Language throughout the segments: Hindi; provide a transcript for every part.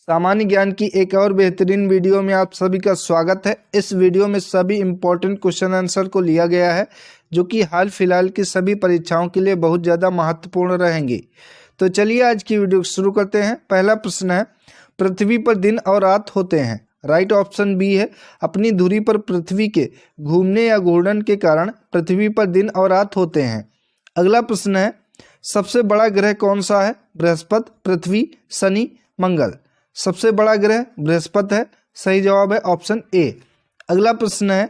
सामान्य ज्ञान की एक और बेहतरीन वीडियो में आप सभी का स्वागत है। इस वीडियो में सभी इम्पोर्टेंट क्वेश्चन आंसर को लिया गया है जो कि हाल फिलहाल की सभी परीक्षाओं के लिए बहुत ज़्यादा महत्वपूर्ण रहेंगी। तो चलिए आज की वीडियो शुरू करते हैं। पहला प्रश्न है, पृथ्वी पर दिन और रात होते हैं। राइट ऑप्शन बी है, अपनी धुरी पर पृथ्वी के घूमने या घूर्णन के कारण पृथ्वी पर दिन और रात होते हैं। अगला प्रश्न है, सबसे बड़ा ग्रह कौन सा है? बृहस्पति, पृथ्वी, शनि, मंगल। सबसे बड़ा ग्रह बृहस्पति है, सही जवाब है ऑप्शन ए। अगला प्रश्न है,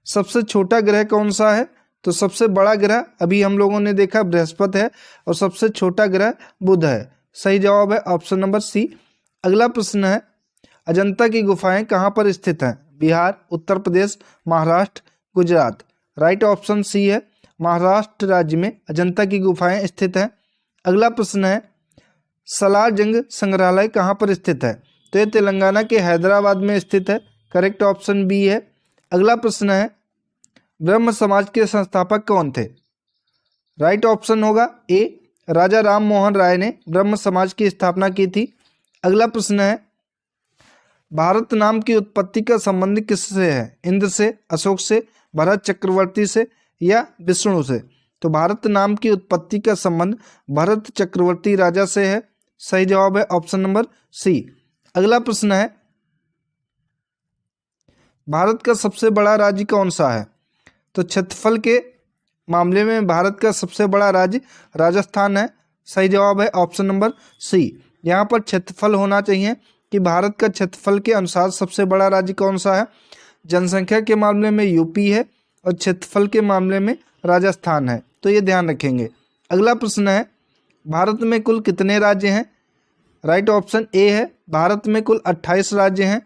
सबसे छोटा ग्रह कौन सा है? तो सबसे बड़ा ग्रह अभी हम लोगों ने देखा बृहस्पति है और सबसे छोटा ग्रह बुध है, सही जवाब है ऑप्शन नंबर सी। अगला प्रश्न है, अजंता की गुफाएं कहाँ पर स्थित हैं? Bihar, Uttar Pradesh, Maharashtra, Gujarat. Right option C है, महाराष्ट्र राज्य में अजंता की गुफाएं स्थित हैं। अगला प्रश्न है, सलार जंग संग्रहालय कहाँ पर स्थित है? तो ये तेलंगाना के हैदराबाद में स्थित है, करेक्ट ऑप्शन बी है। अगला प्रश्न है, ब्रह्म समाज के संस्थापक कौन थे? राइट ऑप्शन होगा ए, राजा राम मोहन राय ने ब्रह्म समाज की स्थापना की थी। अगला प्रश्न है, भारत नाम की उत्पत्ति का संबंध किससे है? इंद्र से, अशोक से, भरत चक्रवर्ती से या विष्णु से? तो भारत नाम की उत्पत्ति का संबंध भरत चक्रवर्ती राजा से है, सही जवाब है ऑप्शन नंबर सी। अगला प्रश्न है, भारत का सबसे बड़ा राज्य कौन सा है? तो क्षेत्रफल के मामले में भारत का सबसे बड़ा राज्य राजस्थान है, सही जवाब है ऑप्शन नंबर सी। यहाँ पर क्षेत्रफल होना चाहिए कि भारत का क्षेत्रफल के अनुसार सबसे बड़ा राज्य कौन सा है। जनसंख्या के मामले में यूपी है और क्षेत्रफल के मामले में राजस्थान है, तो ये ध्यान रखेंगे। अगला प्रश्न है, भारत में कुल कितने राज्य हैं? राइट ऑप्शन ए है, भारत में कुल 28 राज्य हैं।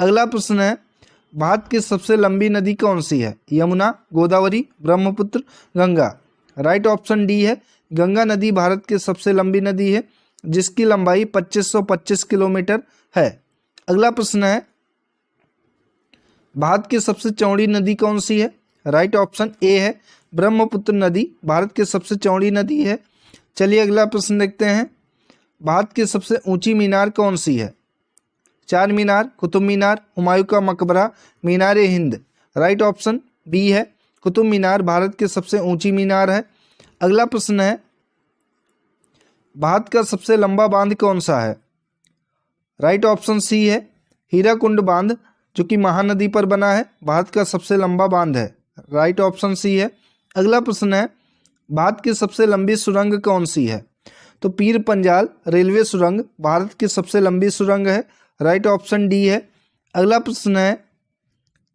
अगला प्रश्न है, भारत की सबसे लंबी नदी कौन सी है? Yamuna, Godavari, Brahmaputra, Ganga. Right option D है, गंगा नदी भारत की सबसे लंबी नदी है जिसकी लंबाई 2525 किलोमीटर है। अगला प्रश्न है, भारत की सबसे चौड़ी नदी कौन सी है? राइट ऑप्शन ए है, ब्रह्मपुत्र नदी भारत की सबसे चौड़ी नदी है। चलिए अगला प्रश्न देखते हैं, भारत की सबसे ऊंची मीनार कौन सी है? चार मीनार, कुतुब मीनार, हुमायूं का मकबरा, मीनार ए हिंद। राइट ऑप्शन बी है, कुतुब मीनार भारत की सबसे ऊंची मीनार है। अगला प्रश्न है, भारत का सबसे लंबा बांध कौन सा है? राइट ऑप्शन सी है, हीराकुंड बांध जो कि महानदी पर बना है, भारत का सबसे लंबा बांध है। राइट ऑप्शन सी है। अगला प्रश्न है, भारत की सबसे लंबी सुरंग कौन सी है? तो पीर पंजाल रेलवे सुरंग भारत की सबसे लंबी सुरंग है, राइट ऑप्शन डी है। अगला प्रश्न है,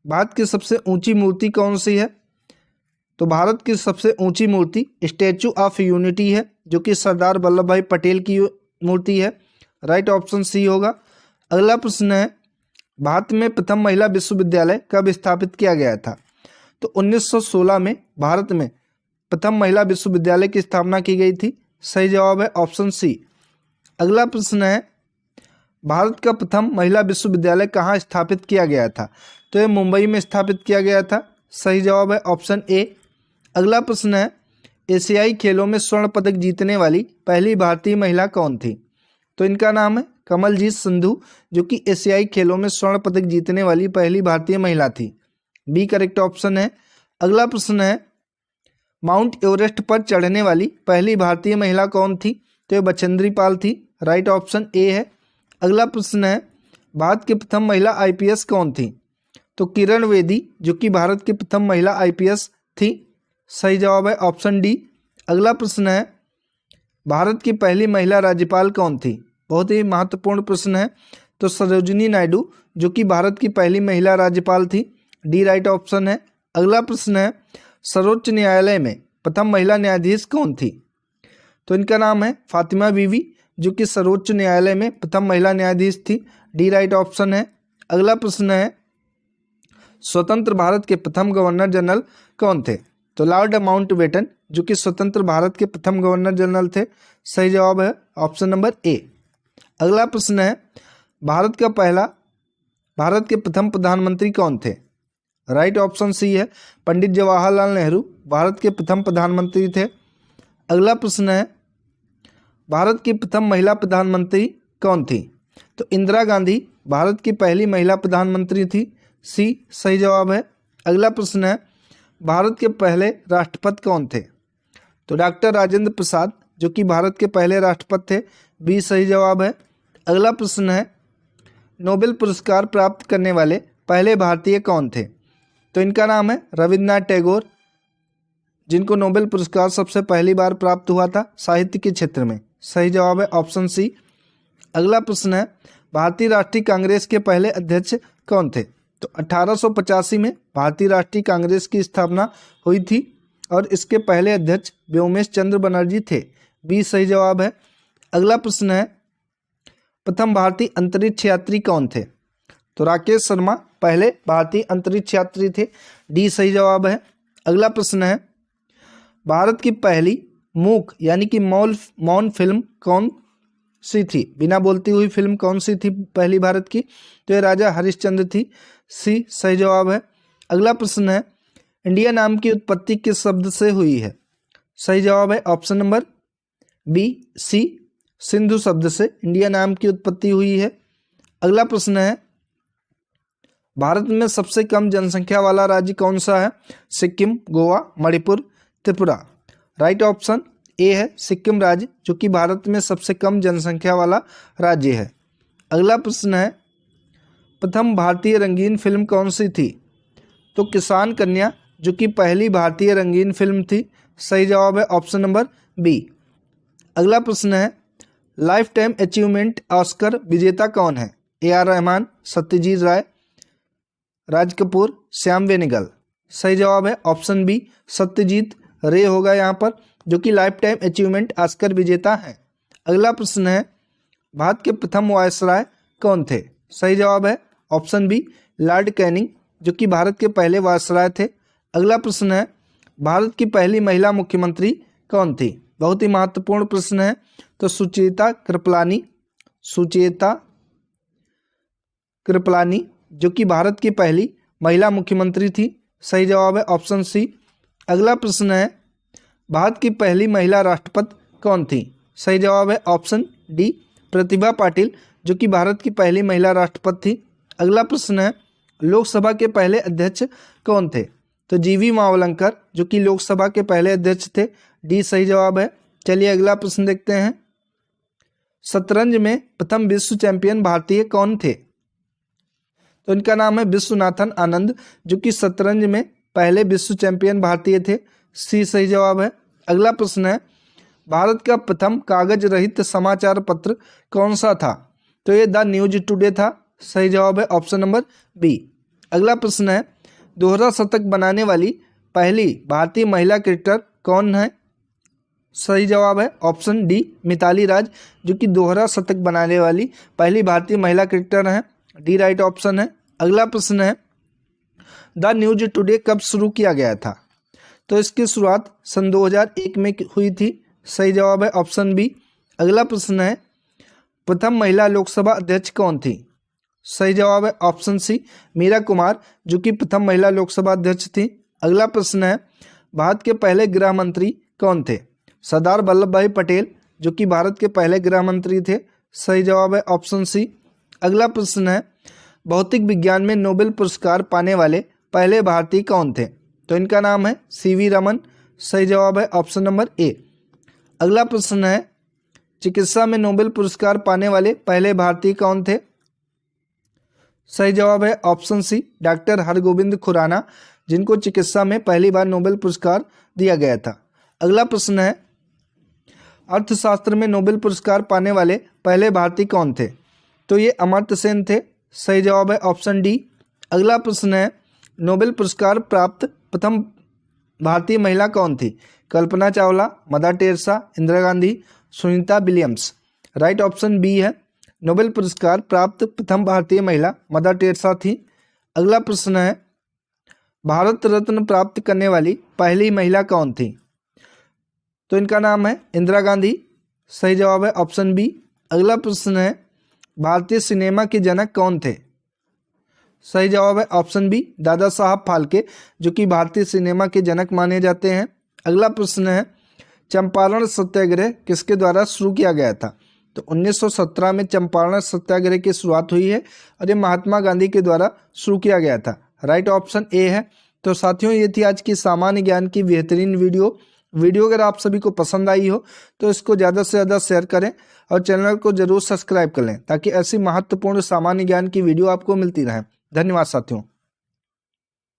भारत की सबसे ऊंची मूर्ति कौन सी है? तो भारत की सबसे ऊंची मूर्ति स्टैचू ऑफ यूनिटी है जो कि सरदार वल्लभ भाई पटेल की मूर्ति है, राइट ऑप्शन सी होगा। अगला प्रश्न है, भारत में प्रथम महिला विश्वविद्यालय कब स्थापित किया गया था? तो 1916 में भारत में प्रथम महिला विश्वविद्यालय की स्थापना की गई थी, सही जवाब है ऑप्शन सी। अगला प्रश्न है, भारत का प्रथम महिला विश्वविद्यालय कहाँ स्थापित किया गया था? तो ये मुंबई में स्थापित किया गया था, सही जवाब है ऑप्शन ए। अगला प्रश्न है, एशियाई खेलों में स्वर्ण पदक जीतने वाली पहली भारतीय महिला कौन थी? तो इनका नाम है कमलजीत संधू जो कि एशियाई खेलों में स्वर्ण पदक जीतने वाली पहली भारतीय महिला थी, बी करेक्ट ऑप्शन है। अगला प्रश्न है, माउंट एवरेस्ट पर चढ़ने वाली पहली भारतीय महिला कौन थी? तो ये बचेंद्री पाल थी, राइट ऑप्शन ए है। अगला प्रश्न है, भारत की प्रथम महिला आईपीएस कौन थी? तो किरण बेदी जो कि भारत की प्रथम महिला आईपीएस थी, सही जवाब है ऑप्शन डी। अगला प्रश्न है, भारत की पहली महिला राज्यपाल कौन थी? बहुत ही महत्वपूर्ण प्रश्न है। तो सरोजिनी नायडू जो कि भारत की पहली महिला राज्यपाल थी, डी राइट ऑप्शन है। अगला प्रश्न है, सर्वोच्च न्यायालय में प्रथम महिला न्यायाधीश कौन थी? तो इनका नाम है फातिमा बीवी जो कि सर्वोच्च न्यायालय में प्रथम महिला न्यायाधीश थी, डी राइट ऑप्शन है। अगला प्रश्न है, स्वतंत्र भारत के प्रथम गवर्नर जनरल कौन थे? तो लॉर्ड माउंटबेटन जो कि स्वतंत्र भारत के प्रथम गवर्नर जनरल थे, सही जवाब है ऑप्शन नंबर ए। अगला प्रश्न है, भारत के प्रथम प्रधानमंत्री कौन थे? राइट ऑप्शन सी है, पंडित जवाहरलाल नेहरू भारत के प्रथम प्रधानमंत्री थे। अगला प्रश्न है, भारत की प्रथम महिला प्रधानमंत्री कौन थी? तो इंदिरा गांधी भारत की पहली महिला प्रधानमंत्री थी। सी सही जवाब है। अगला प्रश्न है, भारत के पहले राष्ट्रपति कौन थे? तो डॉक्टर राजेंद्र प्रसाद, जो कि भारत के पहले राष्ट्रपति थे। बी सही जवाब है। अगला प्रश्न है, नोबेल पुरस्कार प्राप्त करने वाले पहले भारतीय कौन थे? तो इनका नाम है रविन्द्रनाथ टैगोर, जिनको नोबेल पुरस्कार सबसे पहली बार प्राप्त हुआ था साहित्य के क्षेत्र में। सही जवाब है ऑप्शन सी। अगला प्रश्न है, भारतीय राष्ट्रीय कांग्रेस के पहले अध्यक्ष कौन थे? तो 1885 में भारतीय राष्ट्रीय कांग्रेस की स्थापना हुई थी और इसके पहले अध्यक्ष व्योमेश चंद्र बनर्जी थे। बी सही जवाब है। अगला प्रश्न है, प्रथम भारतीय अंतरिक्ष यात्री कौन थे? तो राकेश शर्मा पहले भारतीय अंतरिक्ष यात्री थे। डी सही जवाब है। अगला प्रश्न है, भारत की पहली मूक यानी कि मौन फिल्म कौन सी थी? बिना बोलती हुई फिल्म कौन सी थी पहली भारत की? तो ये राजा हरिश्चंद्र थी। सी सही जवाब है। अगला प्रश्न है, इंडिया नाम की उत्पत्ति किस शब्द से हुई है? सही जवाब है option number B C, Sindhu शब्द से इंडिया नाम की उत्पत्ति हुई है। अगला प्रश्न है, भारत में सबसे कम जनसंख्या वाला राज्य कौन सा है? Sikkim, Goa, Manipur, Tripura. Right option A है सिक्किम राज्य, जो कि भारत में सबसे कम जनसंख्या वाला राज्य है। अगला प्रश्न है, प्रथम भारतीय रंगीन फिल्म कौन सी थी? तो किसान कन्या, जो कि पहली भारतीय रंगीन फिल्म थी। सही जवाब है ऑप्शन नंबर बी। अगला प्रश्न है, लाइफ टाइम अचीवमेंट ऑस्कर विजेता कौन है? ए आर रहमान, सत्यजीत राय, राज कपूर, श्याम बेनेगल। सही जवाब है ऑप्शन बी सत्यजीत रे होगा यहाँ पर, जो कि लाइफ टाइम अचीवमेंट ऑस्कर विजेता हैं। अगला प्रश्न है, भारत के प्रथम वायसराय कौन थे? सही जवाब है ऑप्शन बी लॉर्ड कैनिंग, जो कि भारत के पहले वायसराय थे। अगला प्रश्न है, भारत की पहली महिला मुख्यमंत्री कौन थी? बहुत ही महत्वपूर्ण प्रश्न है। तो सुचेता कृपलानी, जो कि भारत की पहली महिला मुख्यमंत्री थी। सही जवाब है ऑप्शन सी। अगला प्रश्न है, भारत की पहली महिला राष्ट्रपति कौन थी? सही जवाब है ऑप्शन डी प्रतिभा पाटिल, जो कि भारत की पहली महिला राष्ट्रपति थी। अगला प्रश्न है, लोकसभा के पहले अध्यक्ष कौन थे? तो जीवी मावलंकर, जो कि लोकसभा के पहले अध्यक्ष थे। डी सही जवाब है। चलिए अगला प्रश्न देखते हैं, शतरंज में प्रथम विश्व चैंपियन भारतीय कौन थे? तो इनका नाम है विश्वनाथन आनंद, जो कि शतरंज में पहले विश्व चैंपियन भारतीय थे। सी सही जवाब है। अगला प्रश्न है, भारत का प्रथम कागज रहित समाचार पत्र कौन सा था? तो ये द न्यूज टुडे था। सही जवाब है ऑप्शन नंबर बी। अगला प्रश्न है, दोहरा शतक बनाने वाली पहली भारतीय महिला क्रिकेटर कौन है? सही जवाब है ऑप्शन डी मिताली राज, जो कि दोहरा शतक बनाने वाली पहली भारतीय महिला क्रिकेटर हैं। डी राइट ऑप्शन है। अगला प्रश्न है, द न्यूज टुडे कब शुरू किया गया था? तो इसकी शुरुआत सन 2001 में हुई थी। सही जवाब है ऑप्शन बी। अगला प्रश्न है, प्रथम महिला लोकसभा अध्यक्ष कौन थी? सही जवाब है ऑप्शन सी मीरा कुमार, जो कि प्रथम महिला लोकसभा अध्यक्ष थी। अगला प्रश्न है, भारत के पहले गृह मंत्री कौन थे? सरदार वल्लभ भाई पटेल, जो कि भारत के पहले गृह मंत्री थे। सही जवाब है ऑप्शन सी। अगला प्रश्न है, भौतिक विज्ञान में नोबेल पुरस्कार पाने वाले पहले भारतीय कौन थे? तो इनका नाम है सीवी रमन। सही जवाब है ऑप्शन नंबर ए। अगला प्रश्न है, चिकित्सा में नोबेल पुरस्कार पाने वाले पहले भारतीय कौन थे? सही जवाब है option C doctor Hargobind Khorana, जिनको चिकित्सा में पहली बार नोबेल पुरस्कार दिया गया था। अगला प्रश्न है, अर्थशास्त्र में नोबेल पुरस्कार पाने वाले पहले भारतीय कौन थे? तो ये अमर्त्य सेन थे। सही जवाब है ऑप्शन डी। अगला प्रश्न है, नोबेल पुरस्कार प्राप्त प्रथम भारतीय महिला कौन थी? Kalpana Chawla, Mother Teresa, Indira Gandhi, Sunita Williams. Right option B है, नोबेल पुरस्कार प्राप्त प्रथम भारतीय महिला मदर टेरेसा थी। अगला प्रश्न है, भारत रत्न प्राप्त करने वाली पहली महिला कौन थी? तो इनका नाम है इंदिरा गांधी। सही जवाब है ऑप्शन बी। अगला प्रश्न है, भारतीय सिनेमा के जनक कौन थे? सही जवाब है ऑप्शन बी दादा साहब फाल्के, जो कि भारतीय सिनेमा के जनक माने जाते हैं। अगला प्रश्न है, चंपारण सत्याग्रह किसके द्वारा शुरू किया गया था? तो 1917 में चंपारण सत्याग्रह की शुरुआत हुई है और ये महात्मा गांधी के द्वारा शुरू किया गया था। राइट ऑप्शन ए है। तो साथियों, ये थी आज की सामान्य ज्ञान की बेहतरीन वीडियो अगर आप सभी को पसंद आई हो तो इसको ज़्यादा से ज़्यादा शेयर करें और चैनल को जरूर सब्सक्राइब कर लें ताकि ऐसी महत्वपूर्ण सामान्य ज्ञान की वीडियो आपको मिलती रहे। धन्यवाद साथियों।